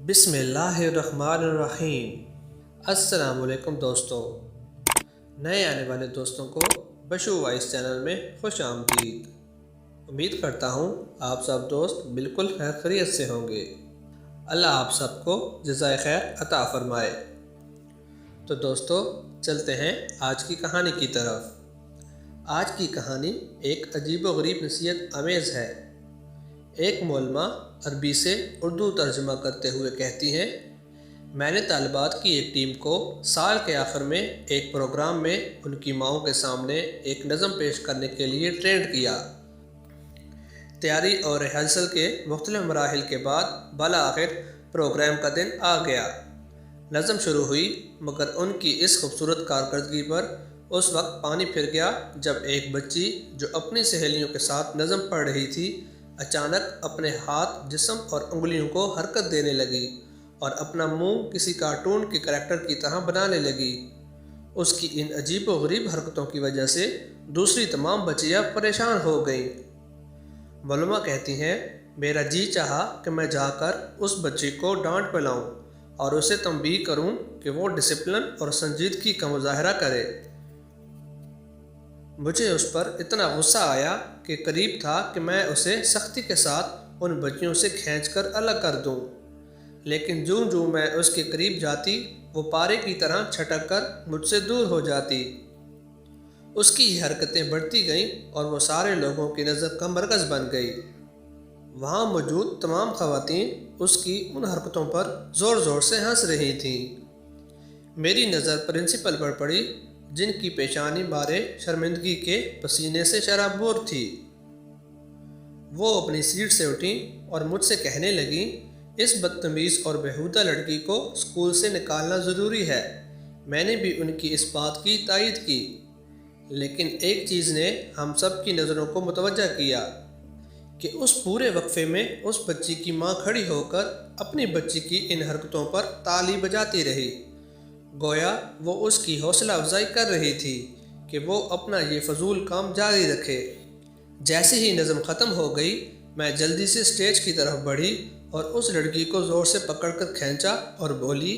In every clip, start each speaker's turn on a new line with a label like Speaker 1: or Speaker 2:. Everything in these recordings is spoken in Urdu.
Speaker 1: بسم اللہ الرحمن الرحیم۔ السلام علیکم دوستوں، نئے آنے والے دوستوں کو بشو وائس چینل میں خوش آمدید۔ امید کرتا ہوں آپ سب دوست بالکل خیر خیریت سے ہوں گے۔ اللہ آپ سب کو جزائے خیر عطا فرمائے۔ تو دوستو چلتے ہیں آج کی کہانی کی طرف۔ آج کی کہانی ایک عجیب و غریب نصیحت آمیز ہے۔ ایک معلمہ عربی سے اردو ترجمہ کرتے ہوئے کہتی ہیں، میں نے طالبات کی ایک ٹیم کو سال کے آخر میں ایک پروگرام میں ان کی ماؤں کے سامنے ایک نظم پیش کرنے کے لیے ٹرینڈ کیا۔ تیاری اور ریہرسل کے مختلف مراحل کے بعد بالآخر پروگرام کا دن آ گیا۔ نظم شروع ہوئی، مگر ان کی اس خوبصورت کارکردگی پر اس وقت پانی پھر گیا جب ایک بچی جو اپنی سہیلیوں کے ساتھ نظم پڑھ رہی تھی اچانک اپنے ہاتھ، جسم اور انگلیوں کو حرکت دینے لگی اور اپنا منہ کسی کارٹون کے کریکٹر کی طرح بنانے لگی۔ اس کی ان عجیب و غریب حرکتوں کی وجہ سے دوسری تمام بچیاں پریشان ہو گئیں۔ معلمہ کہتی ہیں، میرا جی چاہا کہ میں جا کر اس بچی کو ڈانٹ پلاؤں اور اسے تنبیہ کروں کہ وہ ڈسپلن اور سنجیدگی کا مظاہرہ کرے۔ مجھے اس پر اتنا غصہ آیا کہ قریب تھا کہ میں اسے سختی کے ساتھ ان بچیوں سے کھینچ کر الگ کر دوں، لیکن جوں میں اس کے قریب جاتی وہ پارے کی طرح چھٹک کر مجھ سے دور ہو جاتی۔ اس کی یہ حرکتیں بڑھتی گئیں اور وہ سارے لوگوں کی نظر کا مرکز بن گئی۔ وہاں موجود تمام خواتین اس کی ان حرکتوں پر زور زور سے ہنس رہی تھیں۔ میری نظر پرنسپل پر پڑی، جن کی پیشانی مارے شرمندگی کے پسینے سے شرابور تھی۔ وہ اپنی سیٹ سے اٹھیں اور مجھ سے کہنے لگیں، اس بدتمیز اور بیہودہ لڑکی کو اسکول سے نکالنا ضروری ہے۔ میں نے بھی ان کی اس بات کی تائید کی، لیکن ایک چیز نے ہم سب کی نظروں کو متوجہ کیا کہ اس پورے وقفے میں اس بچی کی ماں کھڑی ہو کر اپنی بچی کی ان حرکتوں پر تالی بجاتی رہی، گویا وہ اس کی حوصلہ افزائی کر رہی تھی کہ وہ اپنا یہ فضول کام جاری رکھے۔ جیسے ہی نظم ختم ہو گئی، میں جلدی سے اسٹیج کی طرف بڑھی اور اس لڑکی کو زور سے پکڑ کر کھینچا اور بولی،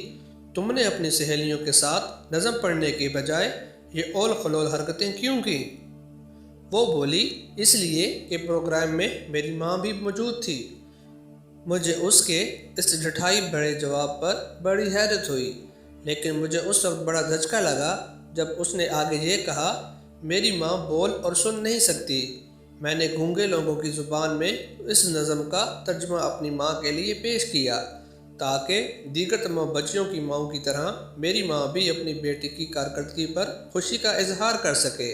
Speaker 1: تم نے اپنی سہیلیوں کے ساتھ نظم پڑھنے کے بجائے یہ اول خلول حرکتیں کیوں کی؟ وہ بولی، اس لیے کہ پروگرام میں میری ماں بھی موجود تھی۔ مجھے اس کے اس ڈٹھائی بھرے جواب پر بڑی حیرت ہوئی، لیکن مجھے اس وقت بڑا دھچکا لگا جب اس نے آگے یہ کہا، میری ماں بول اور سن نہیں سکتی۔ میں نے گونگے لوگوں کی زبان میں اس نظم کا ترجمہ اپنی ماں کے لیے پیش کیا تاکہ دیگر تمام بچیوں کی ماؤں کی طرح میری ماں بھی اپنی بیٹی کی کارکردگی پر خوشی کا اظہار کر سکے۔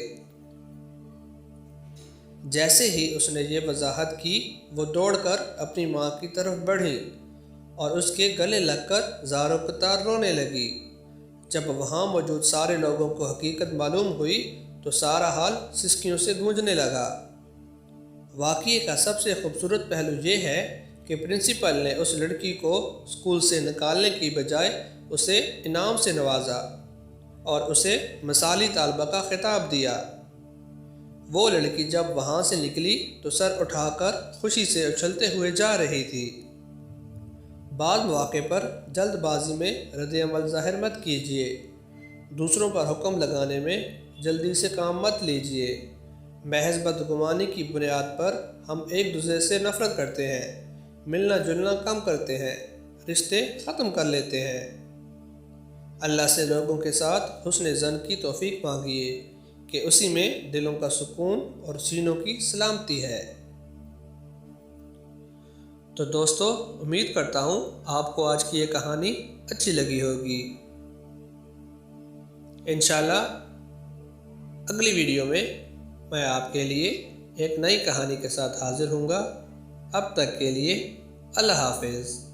Speaker 1: جیسے ہی اس نے یہ وضاحت کی، وہ دوڑ کر اپنی ماں کی طرف بڑھی اور اس کے گلے لگ کر زاروں قطار رونے لگی۔ جب وہاں موجود سارے لوگوں کو حقیقت معلوم ہوئی تو سارا حال سسکیوں سے گونجنے لگا۔ واقعے کا سب سے خوبصورت پہلو یہ ہے کہ پرنسپل نے اس لڑکی کو اسکول سے نکالنے کی بجائے اسے انعام سے نوازا اور اسے مثالی طالبہ کا خطاب دیا۔ وہ لڑکی جب وہاں سے نکلی تو سر اٹھا کر خوشی سے اچھلتے ہوئے جا رہی تھی۔ بعض مواقع پر جلد بازی میں رد عمل ظاہر مت کیجیے، دوسروں پر حکم لگانے میں جلدی سے کام مت لیجیے۔ محض بدگمانی کی بنیاد پر ہم ایک دوسرے سے نفرت کرتے ہیں، ملنا جلنا کم کرتے ہیں، رشتے ختم کر لیتے ہیں۔ اللہ سے لوگوں کے ساتھ حسن ظن کی توفیق مانگیے کہ اسی میں دلوں کا سکون اور سینوں کی سلامتی ہے۔ تو دوستو امید کرتا ہوں آپ کو آج کی یہ کہانی اچھی لگی ہوگی۔ انشاءاللہ اگلی ویڈیو میں آپ کے لیے ایک نئی کہانی کے ساتھ حاضر ہوں گا۔ اب تک کے لیے اللہ حافظ۔